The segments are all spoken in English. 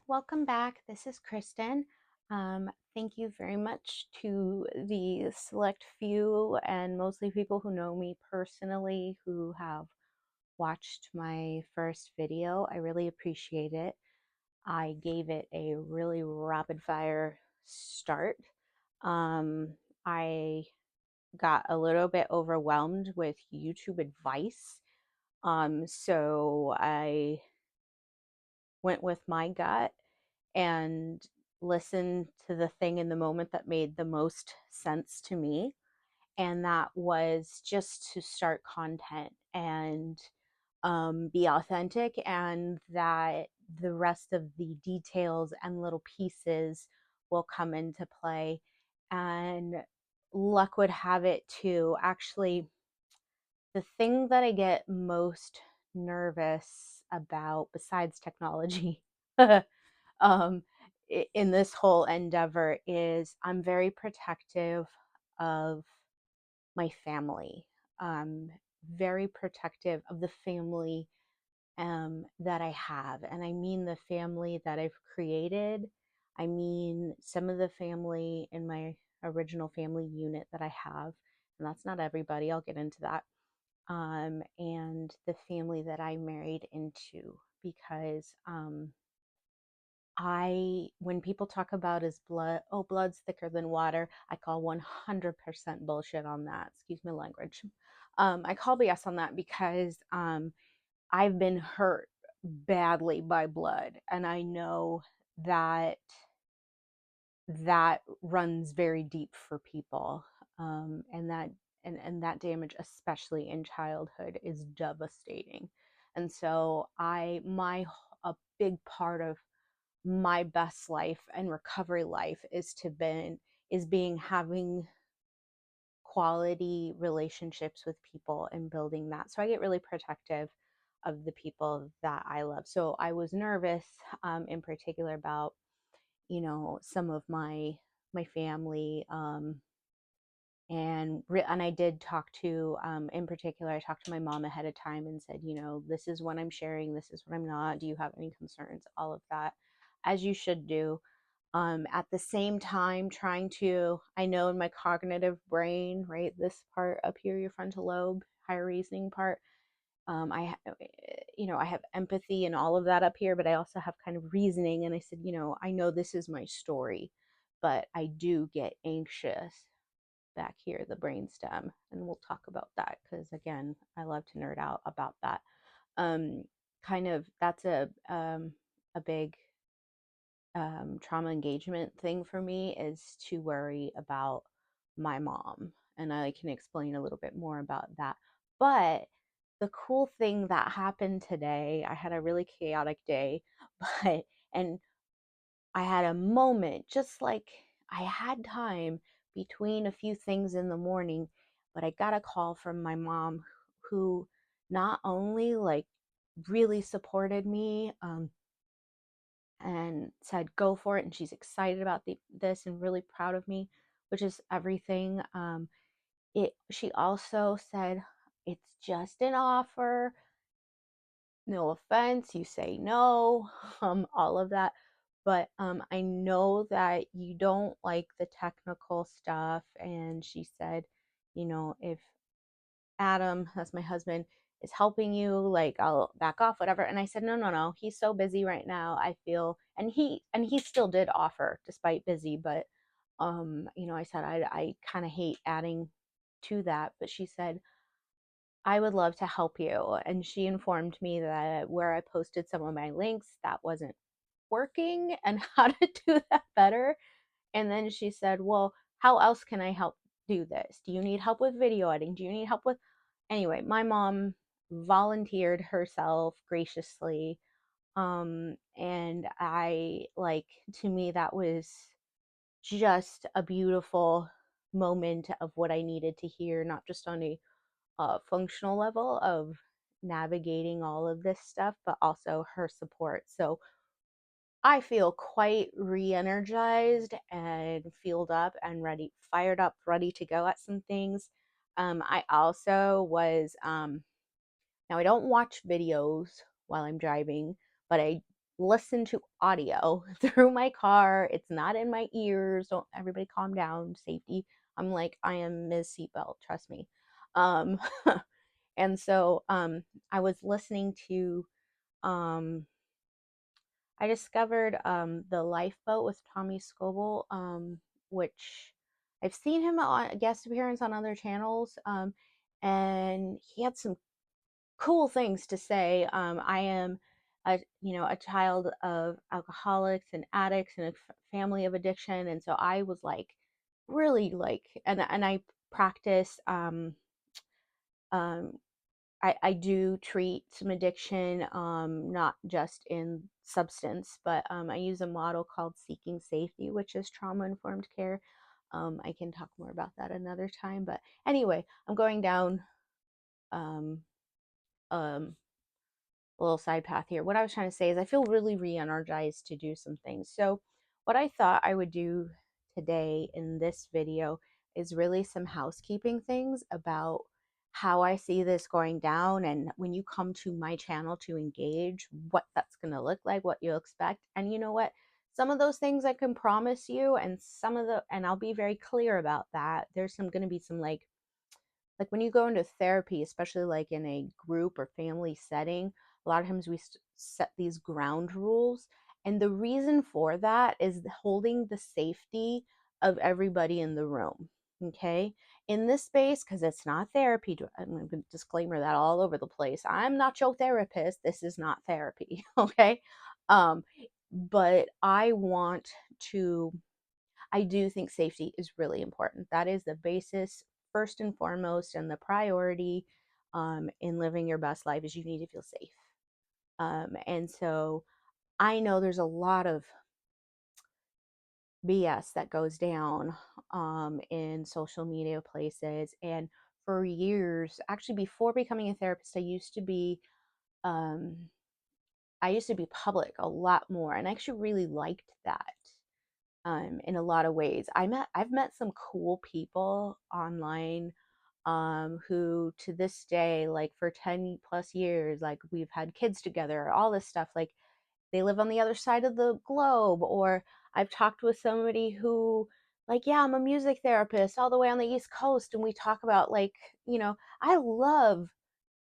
welcome back. This is Kristen. Thank you very much to the select few and mostly people who know me personally who have watched my first video. I really appreciate it. I gave it a really rapid fire start. Um, I got a little bit overwhelmed with YouTube advice. So I went with my gut and listened to the thing in the moment that made the most sense to me. And that was just to start content and be authentic, and that the rest of the details and little pieces will come into play. And luck would have it to actually, the thing that I get most nervous about, besides technology, um, in this whole endeavor, is I'm very protective of my family. Very protective of the family that I have. And I mean the family that I've created. I mean some of the family in my original family unit that I have. And that's not everybody, I'll get into that. And the family that I married into, because when people talk about is blood, oh, blood's thicker than water, I call 100% bullshit on that. Excuse my language. I call BS on that because I've been hurt badly by blood, and I know that that runs very deep for people, and that damage, especially in childhood, is devastating. And so a big part of my best life and recovery life is being having quality relationships with people and building that. So I get really protective of the people that I love. So I was nervous, in particular, about some of my family, and I did talk to, in particular, I talked to my mom ahead of time and said, this is what I'm sharing, this is what I'm not, do you have any concerns, all of that, as you should do. At the same time, trying to, I know in my cognitive brain, right, this part up here, your frontal lobe, higher reasoning part, I have empathy and all of that up here, but I also have kind of reasoning. And I said, I know this is my story, but I do get anxious back here, the brainstem, and we'll talk about that because, again, I love to nerd out about that. Um, Kind of, that's a big trauma engagement thing for me, is to worry about my mom. And I can explain a little bit more about that. But the cool thing that happened today, I had a really chaotic day, but, and I had a moment, just like I had time between a few things in the morning, but I got a call from my mom who not only like really supported me, and said go for it, and she's excited about this and really proud of me, which is everything. It She also said, it's just an offer, no offense, you say no, all of that, but I know that you don't like the technical stuff. And she said, if Adam, that's my husband, is helping you, like, I'll back off, whatever. And I said, no, no, no. He's so busy right now. I feel, and he still did offer despite busy, but I said I kind of hate adding to that. But she said, I would love to help you. And she informed me that where I posted some of my links, that wasn't working, and how to do that better. And then she said, well, how else can I help do this? Do you need help with video editing? Do you need help with, anyway, my mom volunteered herself graciously. And I, like, to me, that was just a beautiful moment of what I needed to hear, not just on a functional level of navigating all of this stuff, but also her support. So I feel quite re-energized and fueled up and ready, fired up, ready to go at some things. I also was, now I don't watch videos while I'm driving, but I listen to audio through my car. It's not in my ears. Don't everybody calm down. Safety. I'm like, I am Ms. Seatbelt, trust me. Um, and so I was listening to, um, I discovered the Lifeboat with Tommy Scoble, which I've seen him on a guest appearance on other channels, and he had some cool things to say. I am a child of alcoholics and addicts and a family of addiction, and so I was like really like, and I practice um, I do treat some addiction, not just in substance, but I use a model called Seeking Safety, which is trauma informed care. I can talk more about that another time, but anyway, I'm going down um, um, a little side path here. What I was trying to say is I feel really re-energized to do some things. So what I thought I would do today in this video is really some housekeeping things about how I see this going down, and when you come to my channel to engage, what that's going to look like, what you'll expect. And you know what? Some of those things I can promise you, and and I'll be very clear about that. There's going to be some like when you go into therapy, especially like in a group or family setting, a lot of times we set these ground rules. And the reason for that is holding the safety of everybody in the room. Okay. In this space, because it's not therapy, I'm going to disclaimer that all over the place. I'm not your therapist. This is not therapy. Okay. Um, but I do think safety is really important. That is the basis, first and foremost, and the priority in living your best life is you need to feel safe. And so I know there's a lot of BS that goes down in social media places. And for years, actually, before becoming a therapist, um, I used to be public a lot more, and I actually really liked that. In a lot of ways. I've met some cool people online who to this day, like for 10 plus years, like we've had kids together, all this stuff, like they live on the other side of the globe. Or I've talked with somebody who, like, yeah, I'm a music therapist all the way on the East Coast, and we talk about like, I love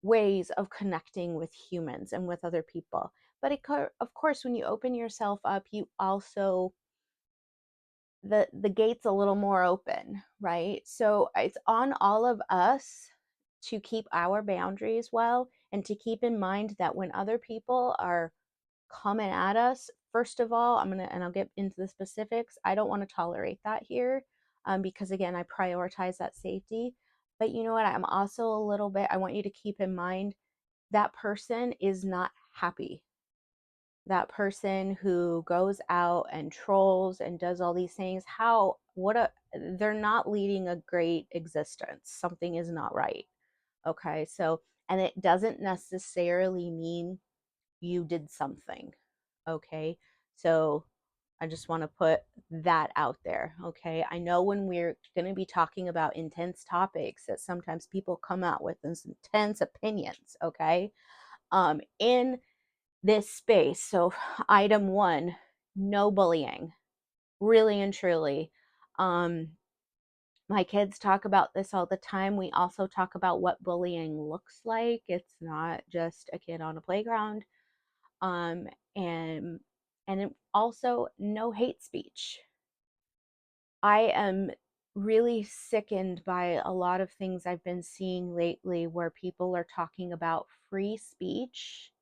ways of connecting with humans and with other people. But of course, when you open yourself up, you also the gate's a little more open, right? So it's on all of us to keep our boundaries well, and to keep in mind that when other people are coming at us, first of all, I'll get into the specifics. I don't want to tolerate that here, because again, I prioritize that safety. But you know what? I'm also a little bit, I want you to keep in mind that person is not happy. That person who goes out and trolls and does all these things, they're not leading a great existence. Something is not right. Okay. So, and it doesn't necessarily mean you did something. Okay. So I just want to put that out there. Okay. I know when we're going to be talking about intense topics that sometimes people come out with these intense opinions. Okay. In this space. So, item one, no bullying, really and truly. Um, my kids talk about this all the time. We also talk about what bullying looks like. It's not just a kid on a playground. Um, and also no hate speech. I am really sickened by a lot of things I've been seeing lately where people are talking about free speech.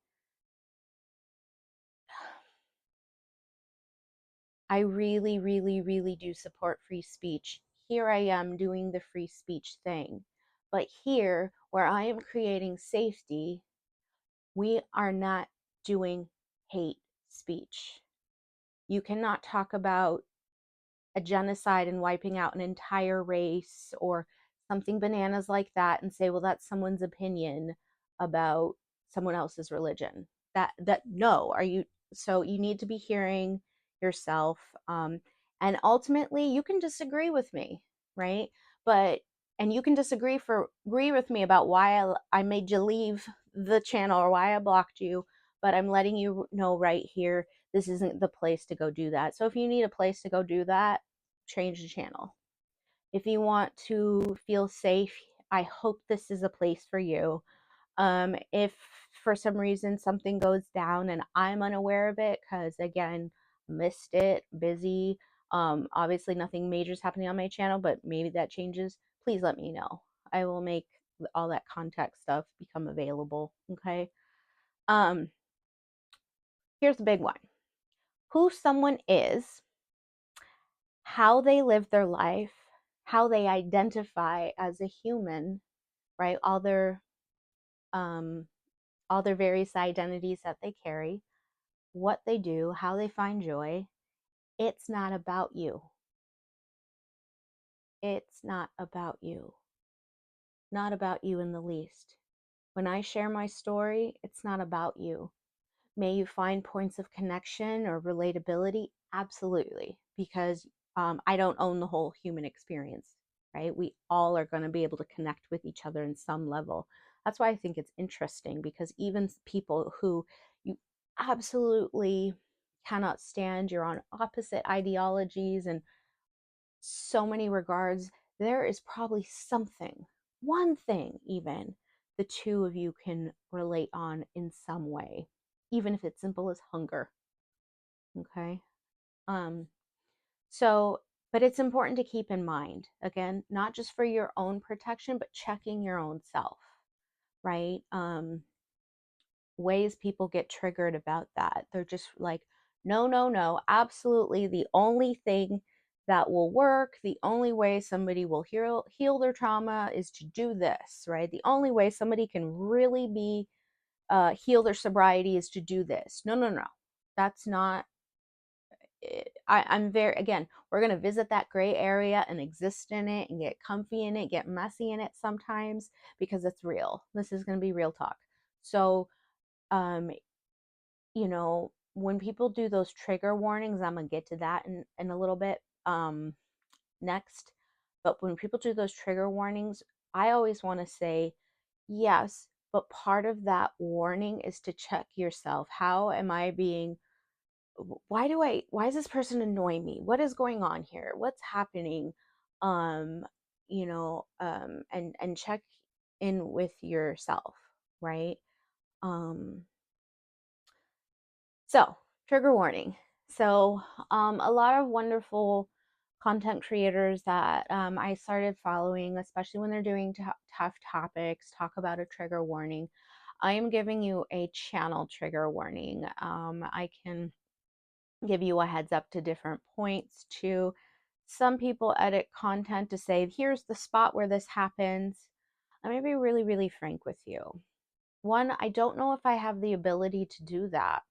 I really, really, really do support free speech. Here I am doing the free speech thing. But here, where I am creating safety, we are not doing hate speech. You cannot talk about a genocide and wiping out an entire race or something bananas like that and say, well, that's someone's opinion about someone else's religion. That no, are you? So you need to be hearing yourself. And ultimately, you can disagree with me, right? But and you can agree with me about why I made you leave the channel or why I blocked you. but I'm letting you know right here, this isn't the place to go do that. So if you need a place to go do that, change the channel. If you want to feel safe, I hope this is a place for you. If for some reason something goes down and I'm unaware of it, because again, missed it, busy, obviously nothing major is happening on my channel, but maybe that changes, please let me know. I will make all that contact stuff become available. Okay. Um, Here's the big one: who someone is, how they live their life, how they identify as a human, right? Um, all their various identities that they carry, what they do, how they find joy. It's not about you. It's not about you. Not about you in the least. When I share my story, it's not about you. May you find points of connection or relatability? Absolutely, because I don't own the whole human experience, right? We all are going to be able to connect with each other in some level. That's why I think it's interesting, because even people who you absolutely cannot stand, you're on opposite ideologies and so many regards, there is probably something, one thing even, the two of you can relate on in some way, even if it's simple as hunger. Okay. Um, so, but it's important to keep in mind, again, not just for your own protection, but checking your own self, right? Ways people get triggered about that. They're just like, no, no, no, absolutely. The only thing that will work, the only way somebody will heal their trauma is to do this, right? The only way somebody can really be heal their sobriety is to do this. No, no, no. That's not I'm very, again, we're going to visit that gray area and exist in it and get comfy in it, get messy in it sometimes, because it's real. This is going to be real talk. So, um, when people do those trigger warnings, I'm gonna get to that in a little bit next. But when people do those trigger warnings, I always want to say, yes, but part of that warning is to check yourself. How am I being, why is this person annoying me? What is going on here? What's happening? Um, and check in with yourself, right? Um, So, trigger warning. So, a lot of wonderful content creators that I started following, especially when they're doing tough topics, talk about a trigger warning. I am giving you a channel trigger warning. I can give you a heads up to different points too. Some people edit content to say, here's the spot where this happens. I'm going to be really, really frank with you. One, I don't know if I have the ability to do that.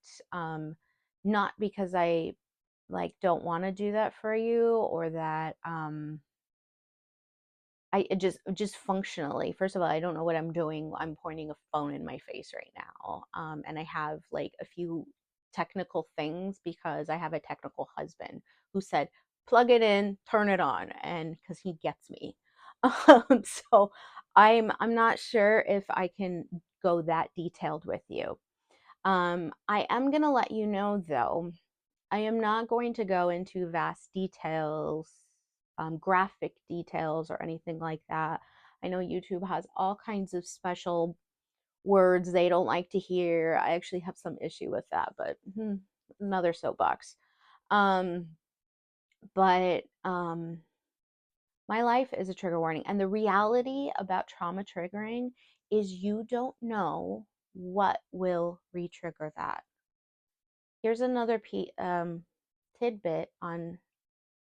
Not because I like don't want to do that for you, or that I just functionally, first of all, I don't know what I'm doing. I'm pointing a phone in my face right now. And I have like a few technical things because I have a technical husband who said, plug it in, turn it on, and because he gets me. So I'm not sure if I can go that detailed with you. I am gonna let you know though, I am not going to go into vast details, graphic details, or anything like that. I know YouTube has all kinds of special words they don't like to hear. I actually have some issue with that, but another soapbox. Um, but my life is a trigger warning. And the reality about trauma triggering is you don't know what will re-trigger that. Here's another tidbit on,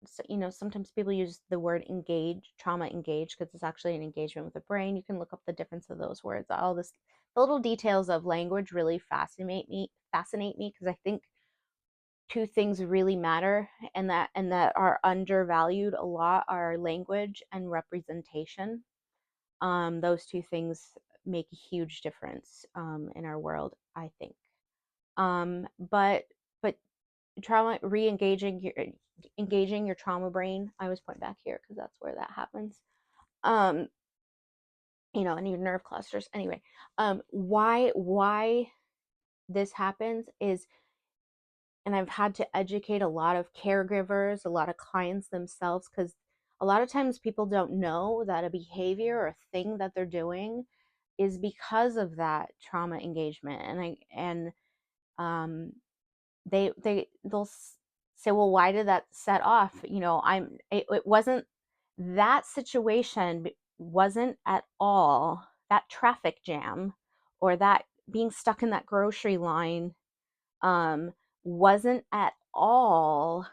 so, sometimes people use the word engage, trauma engage, because it's actually an engagement with the brain. You can look up the difference of those words. All this, the little details of language really fascinate me because I think two things really matter, and that are undervalued a lot, are language and representation. Those two things make a huge difference in our world, I think. But trauma, engaging your trauma brain. I always point back here because that's where that happens. Um, and your nerve clusters. Anyway, why this happens is, and I've had to educate a lot of caregivers, a lot of clients themselves, because a lot of times people don't know that a behavior or a thing that they're doing is because of that trauma engagement. And um they'll say, well, why did that set off? It wasn't that situation, wasn't at all that traffic jam, or that being stuck in that grocery line, um wasn't at all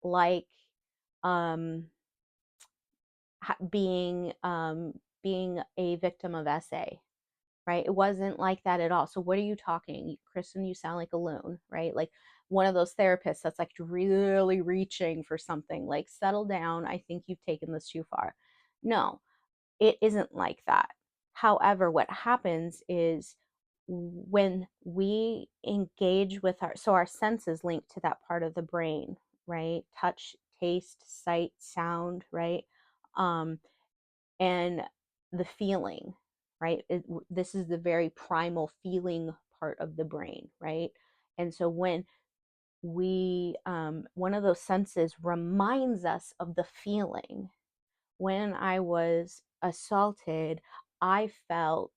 like um being a victim of SA, right? It wasn't like that at all. So what are you talking, Kristen? You sound like a loon, right? Like one of those therapists that's like really reaching for something. Like, settle down. I think you've taken this too far. No, it isn't like that. However, what happens is when we engage with our senses linked to that part of the brain, right? Touch, taste, sight, sound, right? Um, and the feeling, right? This is the very primal feeling part of the brain, right? And so when one of those senses reminds us of the feeling. When I was assaulted, I felt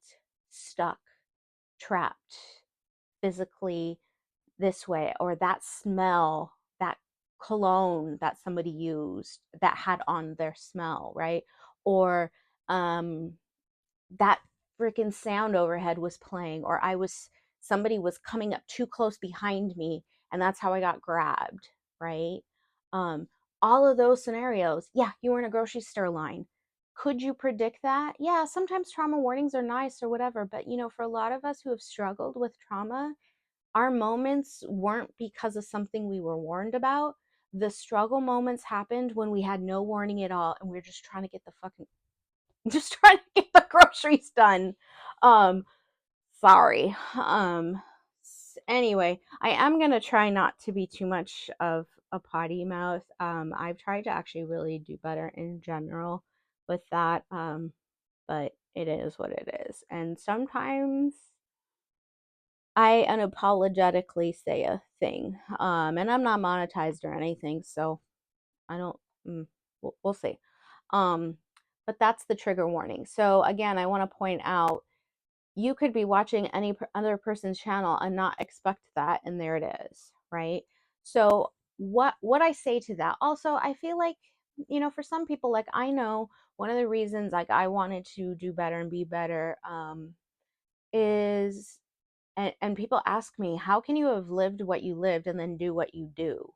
stuck, trapped, physically this way, or that smell, that cologne that somebody used that had on their smell, right? Or um that freaking sound overhead was playing, or somebody was coming up too close behind me, and that's how I got grabbed, right? um all of those scenarios, yeah, you were in a grocery store line. Could you predict that? Yeah, sometimes trauma warnings are nice or whatever, but for a lot of us who have struggled with trauma, our moments weren't because of something we were warned about. The struggle moments happened when we had no warning at all, and we were just trying to get the fucking just trying to get the groceries done. Um, Sorry. Anyway, I am gonna try not to be too much of a potty mouth. I've tried to actually really do better in general with that. But it is what it is. And sometimes I unapologetically say a thing. And I'm not monetized or anything, so I don't, we'll see. Um, but that's the trigger warning. So again, I want to point out, you could be watching any other person's channel and not expect that, and there it is, right? So what I say to that, also, I feel like, for some people, like, I know one of the reasons, like, I wanted to do better and be better, is, and people ask me, how can you have lived what you lived and then do what you do?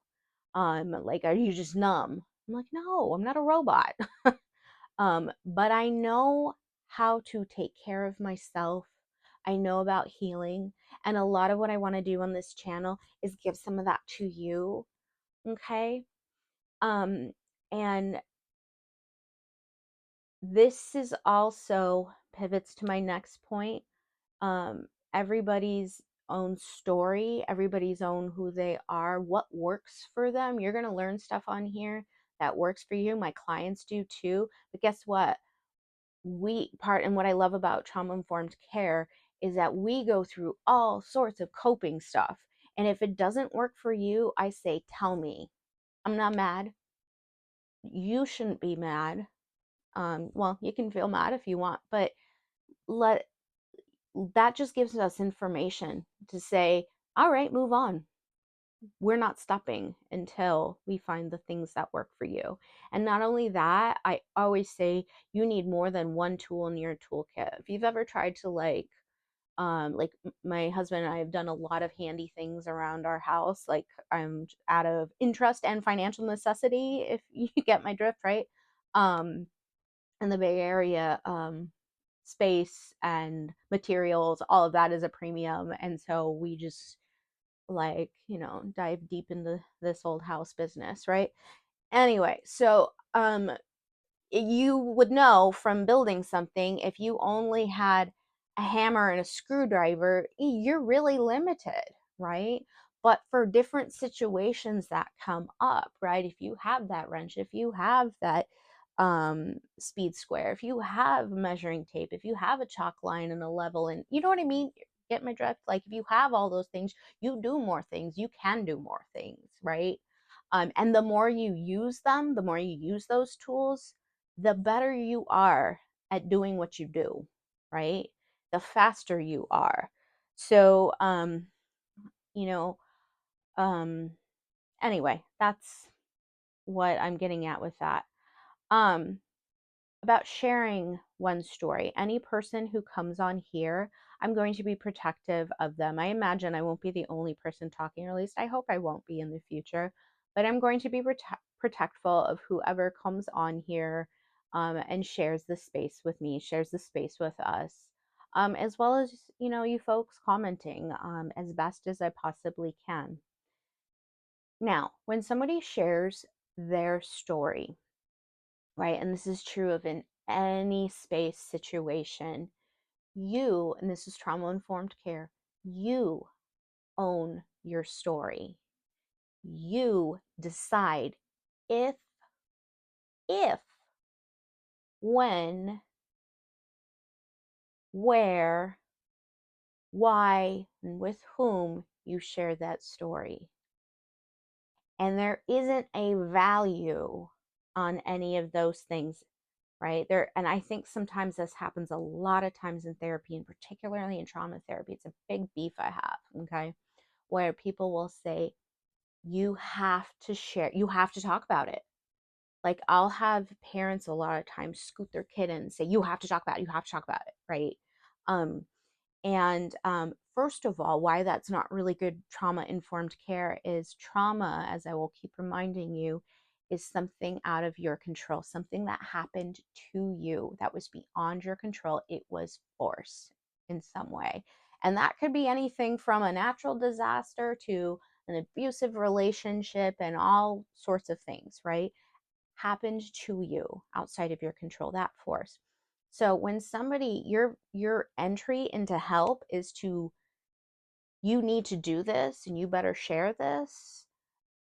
Like, are you just numb? I'm like, no, I'm not a robot. But I know how to take care of myself. I know about healing. And a lot of what I want to do on this channel is give some of that to you. Okay. Um, and this is also pivots to my next point. Everybody's own story, everybody's own who they are, what works for them. You're going to learn stuff on here that works for you. My clients do too. But guess what? And what I love about trauma informed care is that we go through all sorts of coping stuff. And if it doesn't work for you, I say, tell me. I'm not mad. You shouldn't be mad. Well, you can feel mad if you want, but let that just gives us information to say, all right, move on. We're not stopping until we find the things that work for you. And not only that, I always say you need more than one tool in your toolkit. If you've ever tried to like my husband and I have done a lot of handy things around our house, like I'm out of interest and financial necessity, if you get my drift, right? In the Bay Area, space and materials, all of that is a premium. And so we just, like, dive deep into this old house business, right? Anyway, so you would know from building something, if you only had a hammer and a screwdriver, you're really limited, right? But for different situations that come up, right? If you have that wrench, if you have that speed square, if you have measuring tape, if you have a chalk line and a level, and you know what I mean, get my drift? Like, if you have all those things, you do more things, you can do more things, right? And the more you use them, the more you use those tools, the better you are at doing what you do, right? The faster you are. So, you know, um, anyway, that's what I'm getting at with that. Um, about sharing one story. Any person who comes on here, I'm going to be protective of them. I imagine I won't be the only person talking, or at least I hope I won't be in the future, but I'm going to be protectful of whoever comes on here and shares the space with me, shares the space with us, as well as, you folks commenting as best as I possibly can. Now, when somebody shares their story, right, and this is true of in any space situation, and this is trauma informed care, you own your story. You decide if, if, when, where, why, and with whom you share that story. And there isn't a value on any of those things, right? And I think sometimes this happens a lot of times in therapy, and particularly in trauma therapy. It's a big beef I have, okay? Where people will say, you have to share, you have to talk about it. Like, I'll have parents a lot of times scoot their kid in and say, you have to talk about it, you have to talk about it, right? Um, and first of all, why that's not really good trauma informed care is trauma, as I will keep reminding you, is something out of your control, something that happened to you that was beyond your control. It was force in some way. And that could be anything from a natural disaster to an abusive relationship and all sorts of things, right? Happened to you outside of your control, that force. So when somebody, your entry into help is to, you need to do this and you better share this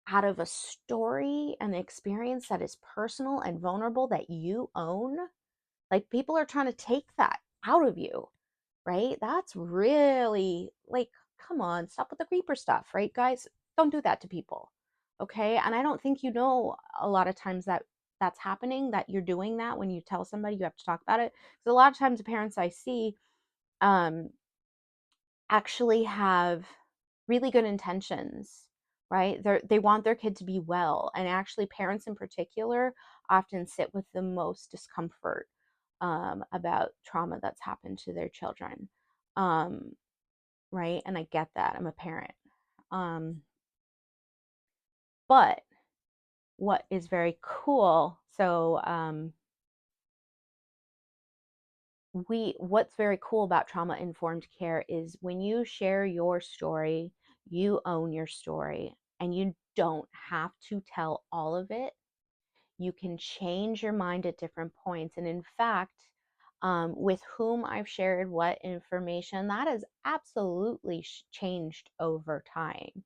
out of a story, an experience that is personal and vulnerable that you own. Like, people are trying to take that out of you, right? That's really, like, come on, stop with the creeper stuff, right, guys? Don't do that to people, okay? And I don't think a lot of times that that's happening, that you're doing that when you tell somebody you have to talk about it. Because a lot of times the parents I see um, actually have really good intentions, right? They want their kid to be well. And actually, parents in particular often sit with the most discomfort about trauma that's happened to their children. Um, right? And I get that. I'm a parent. Um, but what is very cool, so what's very cool about trauma informed care is when you share your story, you own your story, and you don't have to tell all of it. You can change your mind at different points. And in fact, with whom I've shared what information, that has absolutely changed over time,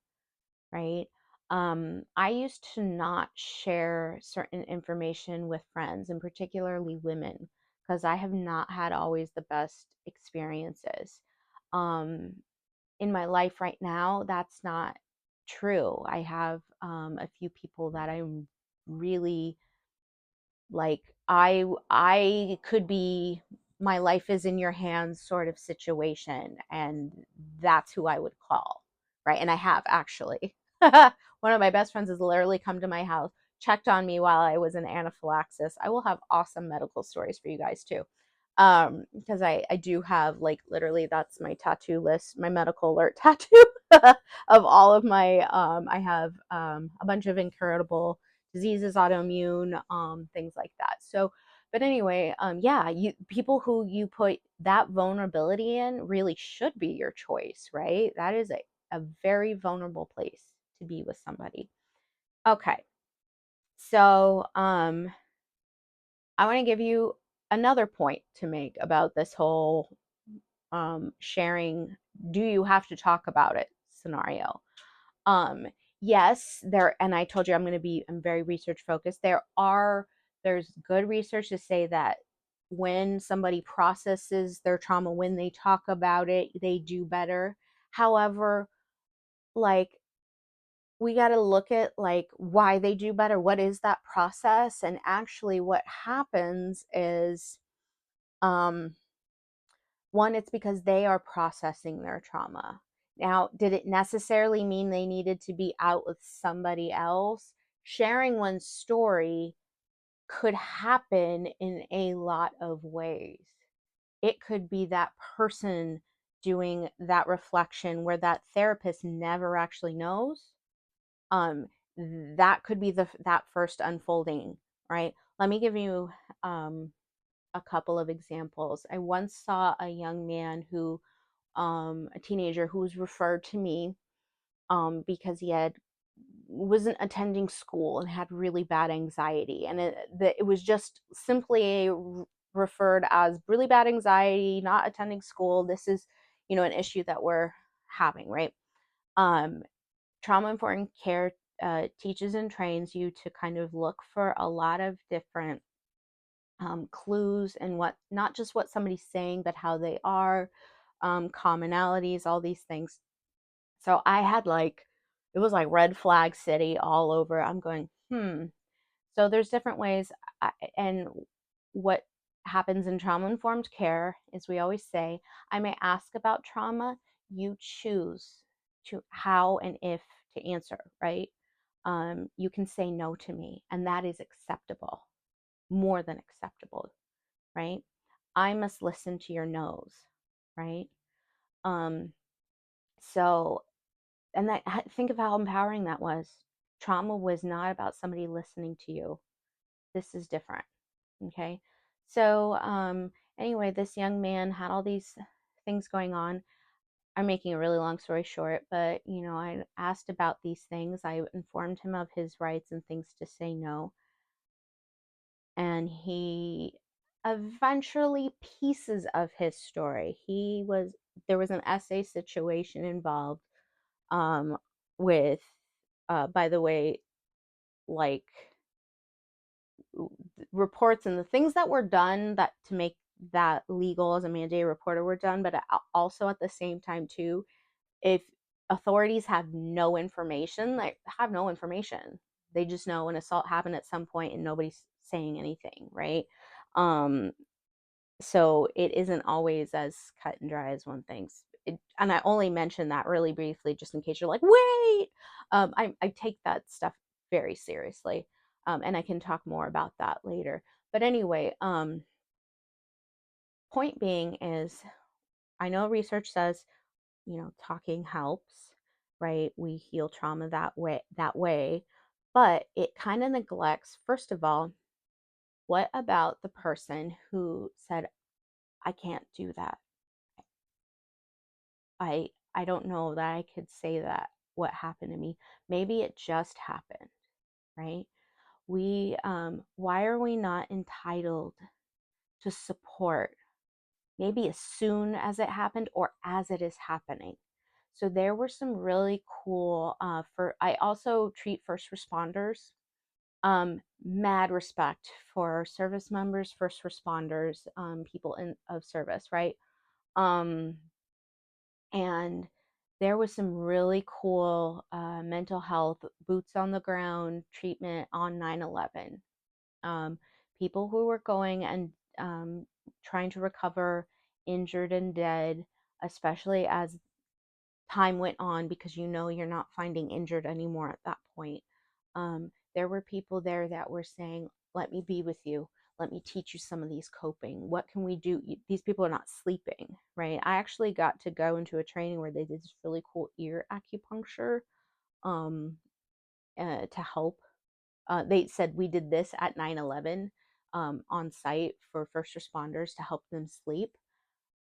right? I used to not share certain information with friends, and particularly women, because I have not had always the best experiences. Um, in my life right now, that's not true. I have a few people that I'm really like, I could be, my life is in your hands sort of situation, and that's who I would call, right? And I have actually. One of my best friends has literally come to my house, checked on me while I was in anaphylaxis. I will have awesome medical stories for you guys too, because I do have, like, literally, that's my tattoo list, my medical alert tattoo of all of my I have a bunch of incurable diseases, autoimmune, things like that. So, but anyway, yeah, people who you put that vulnerability in really should be your choice, right? That is a very vulnerable place to be with somebody. Okay, so I want to give you another point to make about this whole sharing. Do you have to talk about it scenario? Um, yes, and I told you I'm very research focused. There's good research to say that when somebody processes their trauma, when they talk about it, they do better. However, like, we got to look at like why they do better. What is that process? And actually what happens is, um one, it's because they are processing their trauma. Now, did it necessarily mean they needed to be out with somebody else? Sharing one's story could happen in a lot of ways. It could be that person doing that reflection where that therapist never actually knows. um that could be that first unfolding, right? Let me give you a couple of examples. I once saw a young man who, a teenager who was referred to me, because he had wasn't attending school and had really bad anxiety, and it was just simply referred as really bad anxiety, not attending school. This is, an issue that we're having, right? um, Trauma informed care teaches and trains you to kind of look for a lot of different clues and what, not just what somebody's saying, but how they are, commonalities, all these things. So I had like, it was like red flag city all over. I'm going, So there's different ways. And what happens in trauma informed care is, we always say, I may ask about trauma. You choose to how and if to answer, right? You can say no to me, and that is acceptable, more than acceptable, right? I must listen to your no's, right? Um, so, and that, think of how empowering that was. Trauma was not about somebody listening to you. This is different. Okay. So, anyway, this young man had all these things going on. I'm making a really long story short, but I asked about these things. I informed him of his rights and things to say no. And he eventually, pieces of his story. There was an essay situation involved, um, with, by the way, like, reports and the things that were done that to make that legal as a mandated reporter were done, but also at the same time too, if authorities have no information, like have no information, they just know an assault happened at some point and nobody's saying anything, right? um so it isn't always as cut and dry as one thinks. And I only mention that really briefly just in case you're like, wait. I take that stuff very seriously, and I can talk more about that later. But anyway, point being is, I know research says, talking helps, right? We heal trauma that way, but it kind of neglects, first of all, what about the person who said, I can't do that. I don't know that I could say that what happened to me. Maybe it just happened, right? Why are we not entitled to support, maybe as soon as it happened or as it is happening? So there were some really cool, for I also treat first responders. Mad respect for service members, first responders, people of service, right? Um, and there was some really cool, mental health boots on the ground treatment on 9/11. um, People who were going and, trying to recover injured and dead, especially as time went on, because you're not finding injured anymore at that point. There were people there that were saying, let me be with you, let me teach you some of these coping, what can we do? These people are not sleeping, right? I actually got to go into a training where they did this really cool ear acupuncture, um, to help. They said we did this at 9/11, on site for first responders to help them sleep.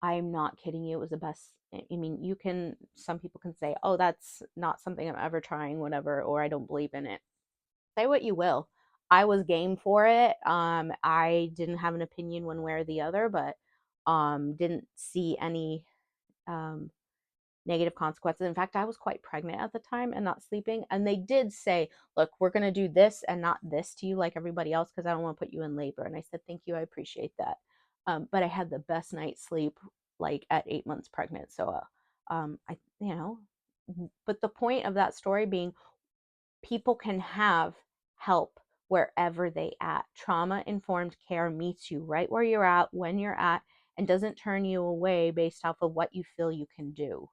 I'm not kidding you. It was the best. I mean, some people can say, oh, that's not something I'm ever trying, whatever, or I don't believe in it. Say what you will. I was game for it. I didn't have an opinion one way or the other, but, didn't see any, um, negative consequences. In fact, I was quite pregnant at the time and not sleeping. And they did say, look, we're going to do this and not this to you like everybody else, because I don't want to put you in labor. And I said, thank you. I appreciate that. But I had the best night's sleep like at 8 months pregnant. So, but the point of that story being people can have help wherever they at. Trauma informed care meets you right where you're at, when you're at, and doesn't turn you away based off of what you feel you can do.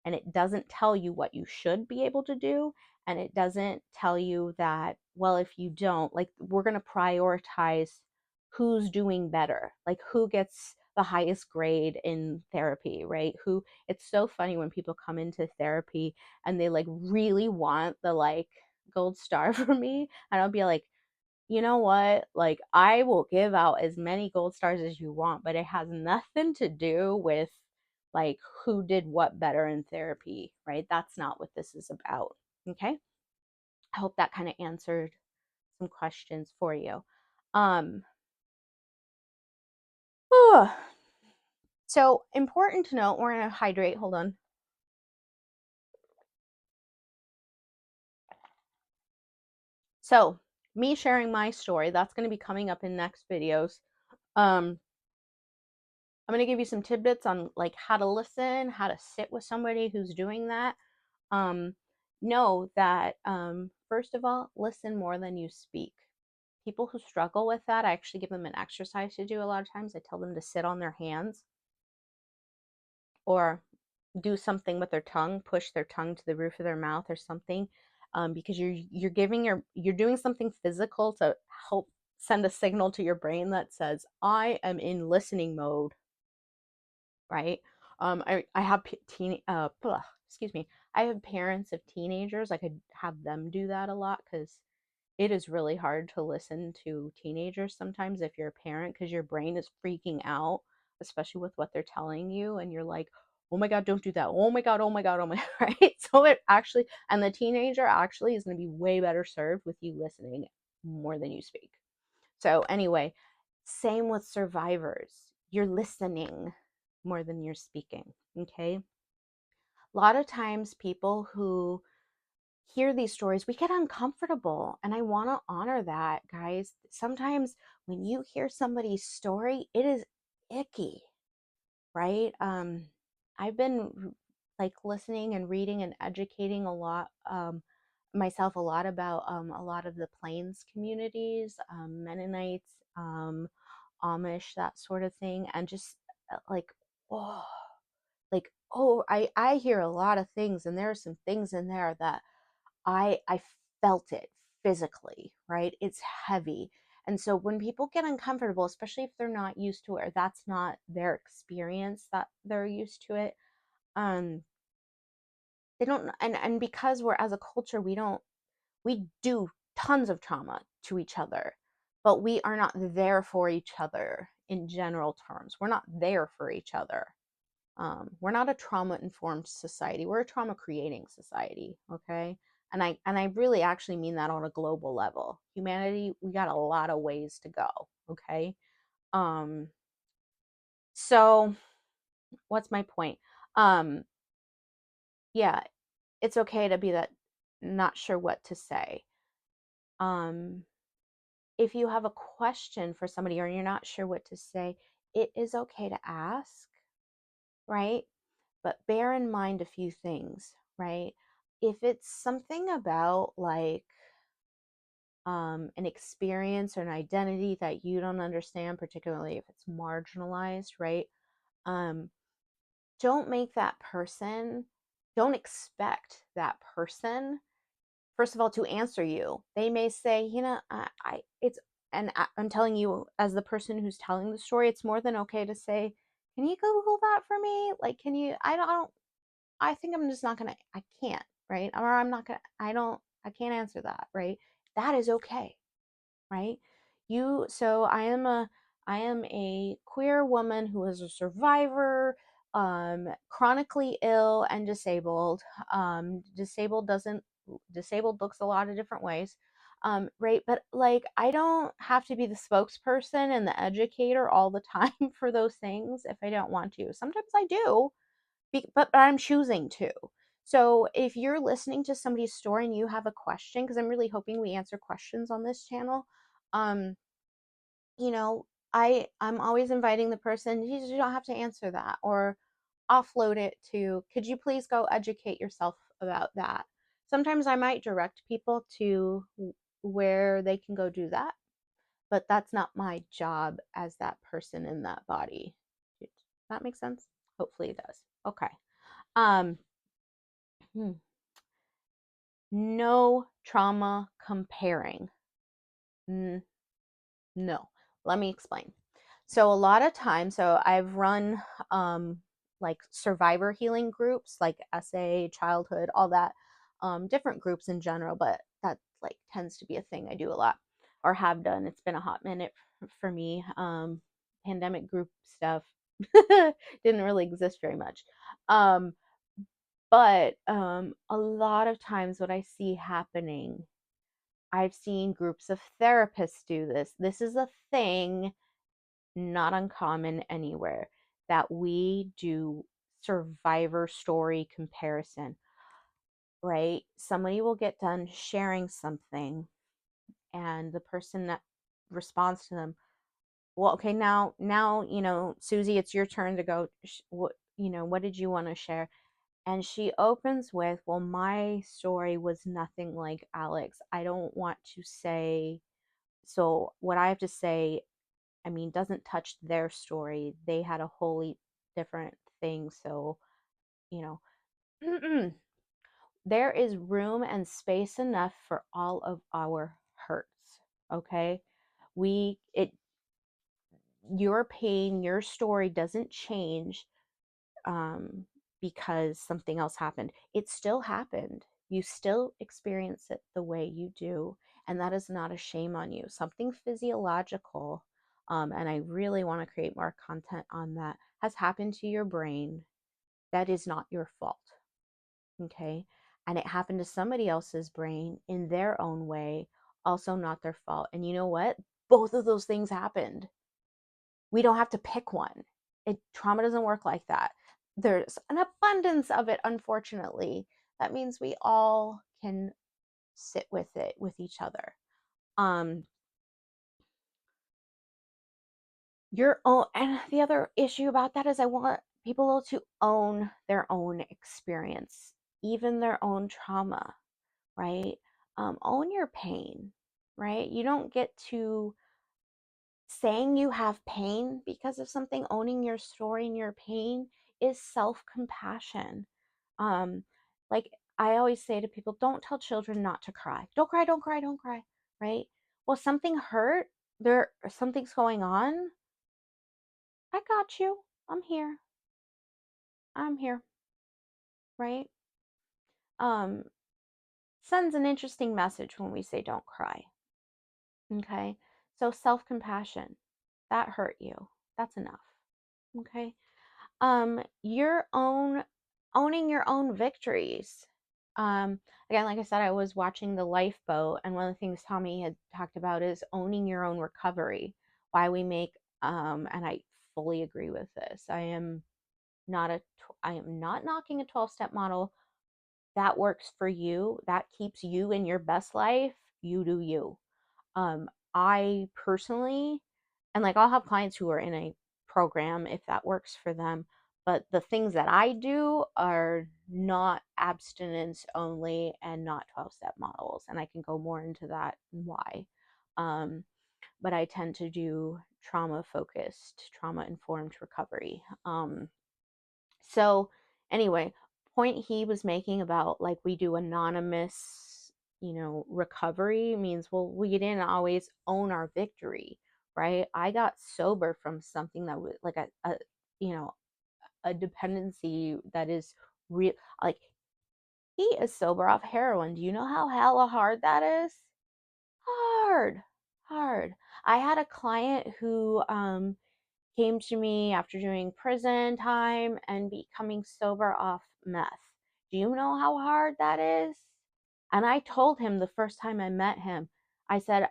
And it doesn't tell you what you should be able to do. And it doesn't tell you that, well, if you don't, like, we're going to prioritize who's doing better, like who gets the highest grade in therapy, right? Who, it's so funny when people come into therapy and they like really want the like gold star for me. And I'll be like, you know what? Like, I will give out as many gold stars as you want, but it has nothing to do with like who did what better in therapy, right? That's not what this is about. Okay. I hope that kind of answered some questions for you. Um, so important to note, we're going to hydrate. Hold on. So, me sharing my story, that's going to be coming up in next videos. Um, I'm going to give you some tidbits on like how to listen, how to sit with somebody who's doing that. Know that, first of all, listen more than you speak. People who struggle with that, I actually give them an exercise to do a lot of times. I tell them to sit on their hands or do something with their tongue, push their tongue to the roof of their mouth or something, because you're doing something physical to help send a signal to your brain that says, I am in listening mode, right? I have excuse me, I have parents of teenagers. I could have them do that a lot because it is really hard to listen to teenagers sometimes if you're a parent, because your brain is freaking out, especially with what they're telling you, and you're like, oh my god, don't do that, oh my god, oh my god, oh my right? So it actually, and the teenager actually is going to be way better served with you listening more than you speak. So anyway, same with survivors. You're listening more than you're speaking, okay? A lot of times people who hear these stories, we get uncomfortable, and I want to honor that, guys. Sometimes when you hear somebody's story, it is icky, right? I've been like listening and reading and educating a lot, myself a lot about a lot of the plains communities, Mennonites, Amish, that sort of thing, and just like, oh, like, oh, I hear a lot of things, and there are some things in there that I felt it physically, right? It's heavy. And so when people get uncomfortable, especially if they're not used to it or that's not their experience, that they're used to it, um, they don't, and because we're, as a culture, we do tons of trauma to each other, but we are not there for each other in general terms. We're not there for each other. We're not a trauma informed society. We're a trauma creating society. Okay. And I really actually mean that on a global level. Humanity, we got a lot of ways to go. Okay. Um, so what's my point? Um, yeah, it's okay to be that not sure what to say. Um, if you have a question for somebody or you're not sure what to say, it is okay to ask, right? But bear in mind a few things, right? If it's something about like an experience or an identity that you don't understand, particularly if it's marginalized, right? Um, don't make that person, don't expect that person, first of all, to answer you. They may say, it's, and I'm telling you, as the person who's telling the story, it's more than okay to say, can you Google that for me? Like, can you, I think I'm just not gonna, I can't, right? Or I'm not gonna, I can't answer that, right? That is okay, right? So I am a queer woman who is a survivor, chronically ill and disabled. Disabled looks a lot of different ways. Right, but like, I don't have to be the spokesperson and the educator all the time for those things if I don't want to. Sometimes I do, but I'm choosing to. So if you're listening to somebody's story and you have a question, because I'm really hoping we answer questions on this channel, um, you know, I'm always inviting the person, you don't have to answer that, or offload it to, could you please go educate yourself about that? Sometimes I might direct people to where they can go do that, but that's not my job as that person in that body. Does that make sense? Hopefully it does. Okay. Um, hmm. No trauma comparing. No, let me explain. So a lot of times, so I've run like survivor healing groups, like SA, childhood, all that, different groups in general, but that like tends to be a thing I do a lot or have done. It's been a hot minute for me. Pandemic group stuff didn't really exist very much. Um, but a lot of times what I see happening, I've seen groups of therapists do this. This is a thing not uncommon anywhere, that we do survivor story comparison, right? Somebody will get done sharing something, and the person that responds to them, well, okay, now, Susie, it's your turn to go. What, what did you want to share? And she opens with, well, my story was nothing like Alex. I don't want to say, so what I have to say, I mean, doesn't touch their story. They had a wholly different thing. So, you know, there is room and space enough for all of our hurts. Okay. Your pain, your story doesn't change um, because something else happened. It still happened. You still experience it the way you do. And that is not a shame on you. Something physiological, and I really want to create more content on that, has happened to your brain. That is not your fault. Okay. And it happened to somebody else's brain in their own way, also not their fault. And you know what? Both of those things happened. We don't have to pick one. Trauma doesn't work like that. There's an abundance of it, unfortunately. That means we all can sit with it with each other. Um, your own, and the other issue about that is I want people to own their own experience, even their own trauma, right? Own your pain, right? You don't get to saying you have pain because of something. Owning your story and your pain is self-compassion. um like I always say to people, don't tell children not to cry. Don't cry, don't cry, don't cry, right? Well, something hurt, something's going on. I got you. I'm here, right? um Sends an interesting message when we say don't cry. Okay, so self-compassion, that hurt you, that's enough. Okay. Your own, owning your own victories. Again, like I said, I was watching the Lifeboat, and one of the things Tommy had talked about is owning your own recovery. Why we make and I fully agree with this. I am not knocking a 12-step model. That works for you, that keeps you in your best life. You do you. I personally, and like I'll have clients who are in a program if that works for them, but the things that I do are not abstinence only and not 12-step models. And I can go more into that and why. Um, but I tend to do trauma focused, trauma informed recovery. So anyway, point he was making about like we do anonymous, recovery means, well, we didn't always own our victory, right? I got sober from something that was like you know, a dependency that is real. Like, he is sober off heroin. Do you know how hella hard that is? Hard, hard. I had a client who came to me after doing prison time and becoming sober off meth. Do you know how hard that is? And I told him the first time I met him, I said,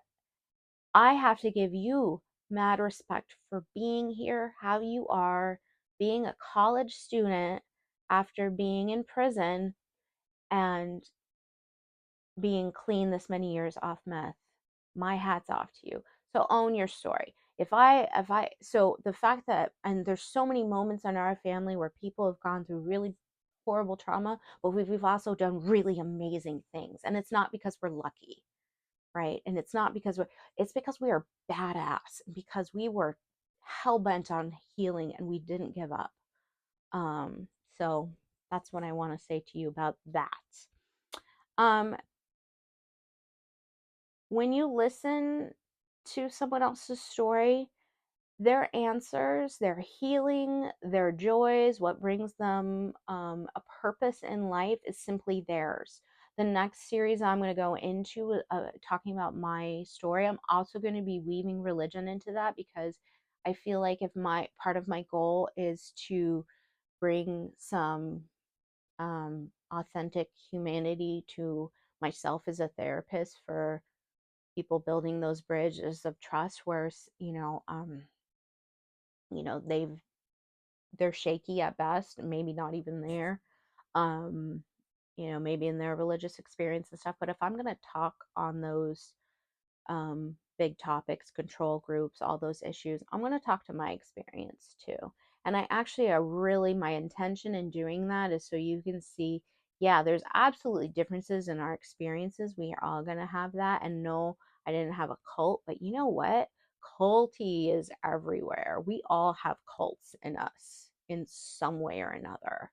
I have to give you mad respect for being here, how you are, being a college student after being in prison and being clean this many years off meth. My hat's off to you. So own your story. So the fact that, and there's so many moments in our family where people have gone through really horrible trauma, but we've also done really amazing things. And it's not because we're lucky, right? And it's because we are badass, because we were hell bent on healing and we didn't give up. So that's what I want to say to you about that. Um, when you listen to someone else's story, their answers, their healing, their joys, what brings them a purpose in life is simply theirs. The next series I'm going to go into, talking about my story, I'm also going to be weaving religion into that, because I feel like if my part of my goal is to bring some authentic humanity to myself as a therapist, for people building those bridges of trust where they're shaky at best, maybe not even there, um maybe in their religious experience and stuff. But if I'm going to talk on those big topics, control groups, all those issues, I'm going to talk to my experience too. And I actually are really, my intention in doing that is so you can see, yeah, there's absolutely differences in our experiences. We are all going to have that. And no, I didn't have a cult, but you know what? Culty is everywhere. We all have cults in us in some way or another.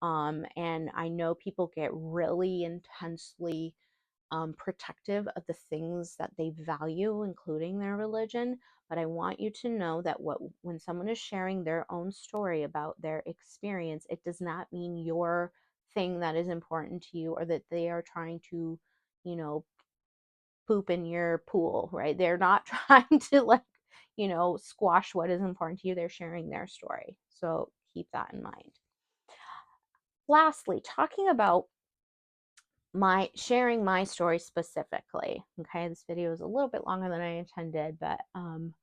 And I know people get really intensely protective of the things that they value, including their religion. But I want you to know that when someone is sharing their own story about their experience, it does not mean your thing that is important to you, or that they are trying to, you know, poop in your pool, right? They're not trying to, like, squash what is important to you. They're sharing their story. So keep that in mind. Lastly, talking about my sharing my story specifically. Okay, this video is a little bit longer than I intended, but I'm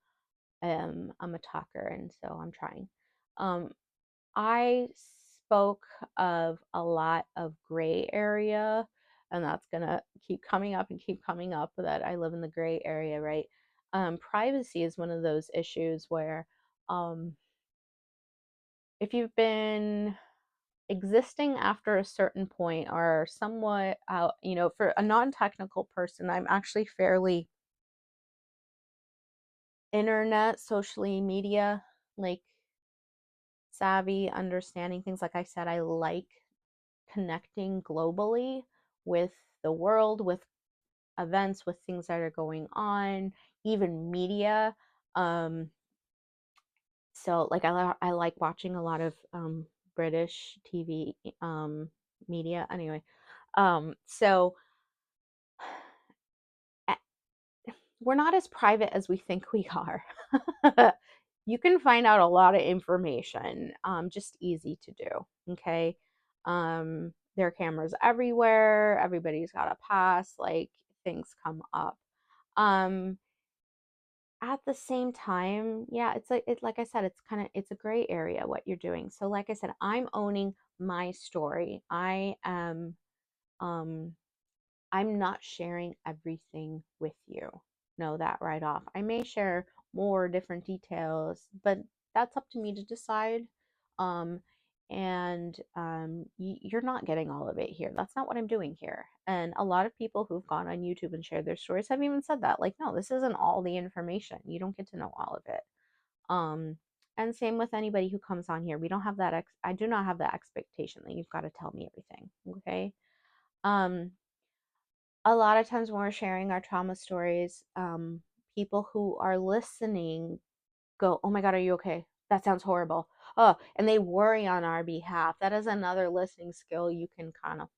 a talker, and so I'm trying. I spoke of a lot of gray area, and that's gonna keep coming up and keep coming up, that I live in the gray area, right? Privacy is one of those issues where, um, if you've been existing after a certain point, or somewhat out, for a non-technical person, I'm actually fairly internet, socially media, like, savvy, understanding things. Like I said, I like connecting globally with the world, with events, with things that are going on, even media. So like I like watching a lot of British TV media anyway. So we're not as private as we think we are. You can find out a lot of information, just easy to do. Okay. There are cameras everywhere. Everybody's got a pass, like, things come up. Um, at the same time, yeah, like I said, it's a gray area what you're doing. So like I said, I'm owning my story. Um, I'm not sharing everything with you. Know that right off. I may share more different details, but that's up to me to decide. Um, you're not getting all of it here. That's not what I'm doing here. And a lot of people who've gone on YouTube and shared their stories have even said that. Like, no, this isn't all the information. You don't get to know all of it. Um, and same with anybody who comes on here. We don't have that. I do not have that expectation that you've got to tell me everything. Okay. Um, a lot of times when we're sharing our trauma stories, people who are listening go, "Oh my God, are you okay? That sounds horrible." Oh, and they worry on our behalf. That is another listening skill you can kind of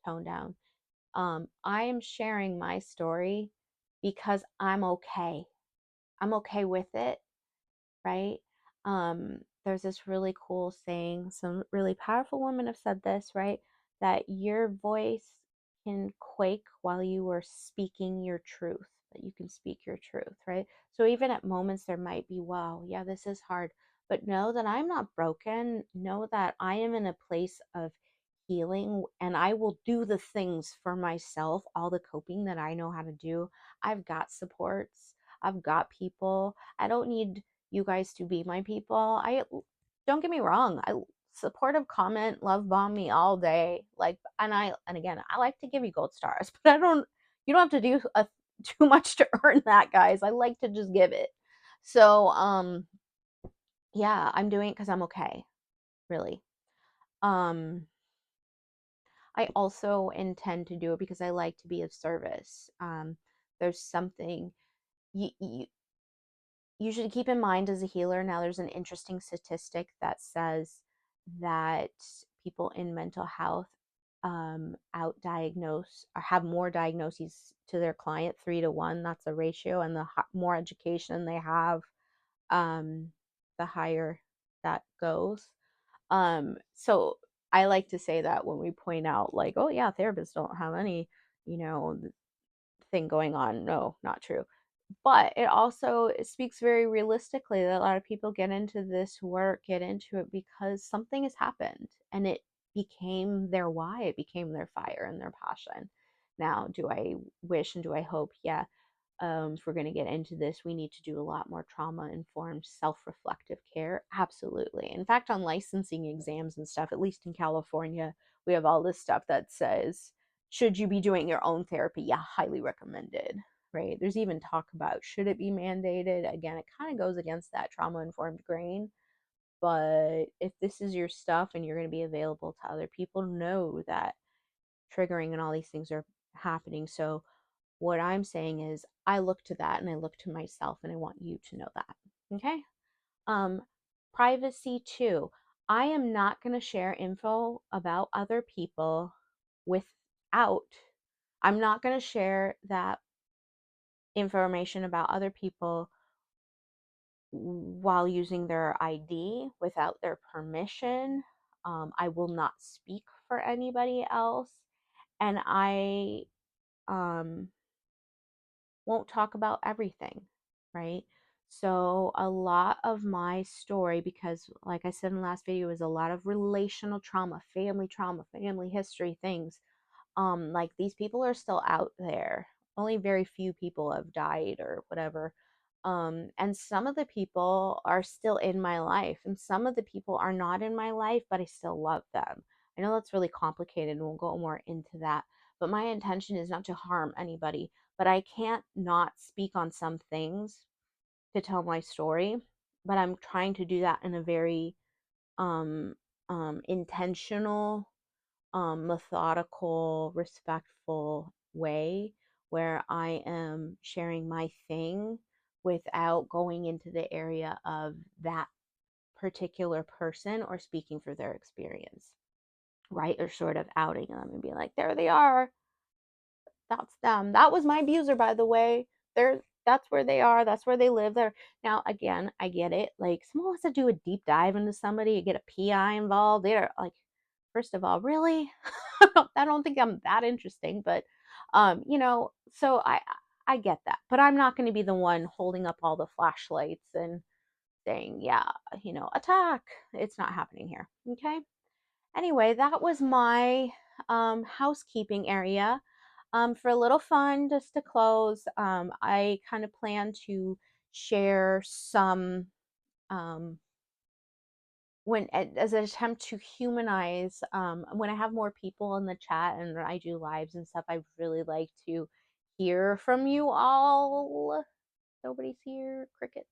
tone down. I am sharing my story because I'm okay. I'm okay with it, right? There's this really cool saying, some really powerful women have said this, right? That your voice can quake while you are speaking your truth, that you can speak your truth, right? So even at moments there might be, wow, yeah, this is hard, but know that I'm not broken. Know that I am in a place of healing, and I will do the things for myself, all the coping that I know how to do. I've got supports. I've got people. I don't need you guys to be my people. I don't get me wrong. I supportive comment, love bomb me all day. Like, and again, I like to give you gold stars, but you don't have to do too much to earn that, guys. I like to just give it. So, yeah, I'm doing it because I'm okay, really. Um, I also intend to do it because I like to be of service. There's something you you should keep in mind as a healer. Now, there's an interesting statistic that says that people in mental health out diagnose or have more diagnoses to their client, 3 to 1. That's a ratio, and the more education they have, um, the higher that goes. So I like to say that when we point out, like, oh yeah, therapists don't have any, you know, thing going on. No, not true. But it speaks very realistically that a lot of people get into this work, get into it because something has happened and it became their why, it became their fire and their passion. Now, do I wish and do I hope? Yeah, if we're going to get into this, we need to do a lot more trauma informed, self reflective care. Absolutely. In fact, on licensing exams and stuff, at least in California, we have all this stuff that says, should you be doing your own therapy? Yeah, highly recommended, right? There's even talk about should it be mandated? Again, it kind of goes against that trauma informed grain. But if this is your stuff and you're going to be available to other people, know that triggering and all these things are happening. So, what I'm saying is, I look to that and I look to myself, and I want you to know that. Okay? Um, Privacy too. I am not going to share info about other people without, I'm not going to share that information about other people while using their ID without their permission. I will not speak for anybody else. And I um, won't talk about everything, right? So a lot of my story, because like I said in the last video, is a lot of relational trauma, family history things. Like these people are still out there. Only very few people have died or whatever. And some of the people are still in my life, and some of the people are not in my life, but I still love them. I know that's really complicated, and we'll go more into that. But my intention is not to harm anybody, but I can't not speak on some things to tell my story. But I'm trying to do that in a very um, intentional, methodical, respectful way where I am sharing my thing without going into the area of that particular person or speaking for their experience, right? Or sort of outing them and being like, there they are. That's them. That was my abuser, by the way. That's where they are. That's where they live there. Now, again, I get it. Like, someone wants to do a deep dive into somebody, get a PI involved. They're like, first of all, really? I don't think I'm that interesting, but so I get that. But I'm not going to be the one holding up all the flashlights and saying, yeah, attack. It's not happening here. Okay. Anyway, that was my housekeeping area. For a little fun, just to close, I kind of plan to share some um, when as an attempt to humanize. When I have more people in the chat and I do lives and stuff, I really like to hear from you all. Nobody's here. Crickets.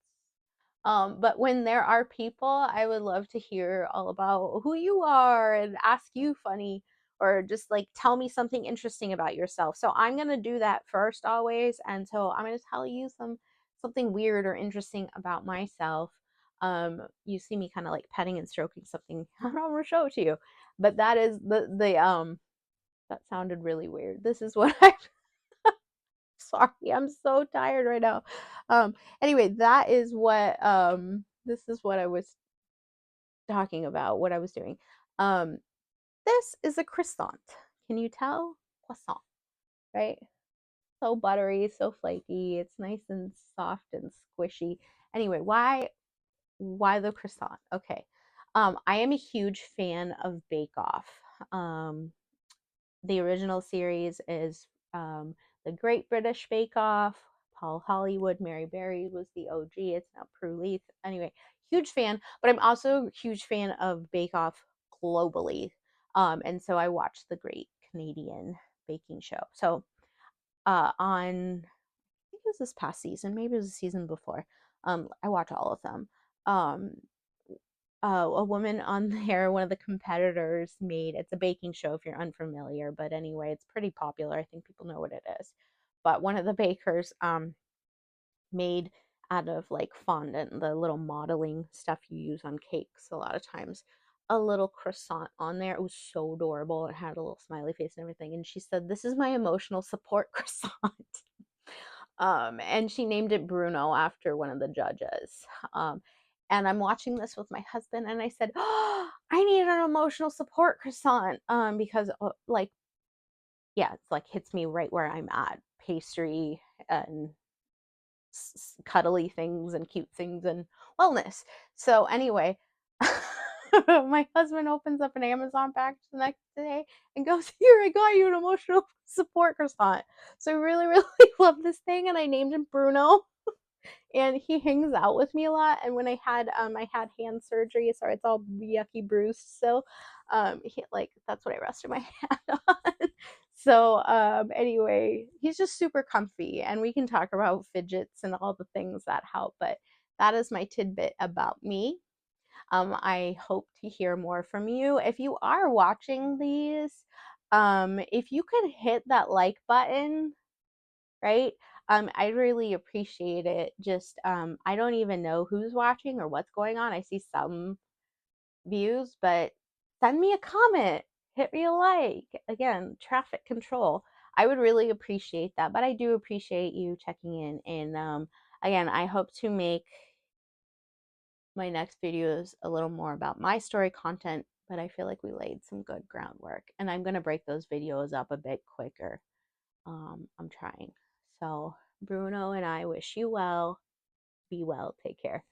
But when there are people, I would love to hear all about who you are and ask you funny or just like tell me something interesting about yourself. So I'm gonna do that first always, and so I'm gonna tell you something weird or interesting about myself. You see me kind of like petting and stroking something. I don't want to show it to you, but that is the that sounded really weird. This is what I sorry, I'm so tired right now. Anyway, this is what I was talking about, what I was doing. This is a croissant. Can you tell? Croissant, right? So buttery, so flaky. It's nice and soft and squishy. Anyway, why the croissant? Okay. I am a huge fan of Bake Off. Um, the original series is the Great British Bake Off, Paul Hollywood. Mary Berry was the OG. It's now Prue Leith. Anyway, huge fan, but I'm also a huge fan of Bake Off globally. And so I watched the Great Canadian Baking Show. So on, I think it was this past season, maybe it was the season before. I watch all of them. Um, a woman on there, one of the competitors made, it's a baking show if you're unfamiliar, but anyway, it's pretty popular. I think people know what it is. But one of the bakers made out of like fondant, the little modeling stuff you use on cakes a lot of times, a little croissant on there. It was so adorable. It had a little smiley face and everything. And she said, "This is my emotional support croissant." And she named it Bruno after one of the judges. Um, and I'm watching this with my husband, and I said, "Oh, I need an emotional support croissant." Because like, yeah, it's like hits me right where I'm at, pastry and cuddly things and cute things and wellness. So anyway, my husband opens up an Amazon package the next day and goes, "Here, I got you an emotional support croissant." So I really, really love this thing, and I named him Bruno. And he hangs out with me a lot. And when I had hand surgery, so it's all yucky bruised. So like that's what I rested my hand on. So anyway, he's just super comfy, and we can talk about fidgets and all the things that help. But that is my tidbit about me. I hope to hear more from you. If you are watching these, if you could hit that like button, right? I really appreciate it. Just I don't even know who's watching or what's going on. I see some views, but send me a comment, hit me a like. Again, traffic control. I would really appreciate that. But I do appreciate you checking in. And again, I hope to make my next videos a little more about my story content, but I feel like we laid some good groundwork. And I'm gonna break those videos up a bit quicker. I'm trying. So Bruno and I wish you well. Be well. Take care.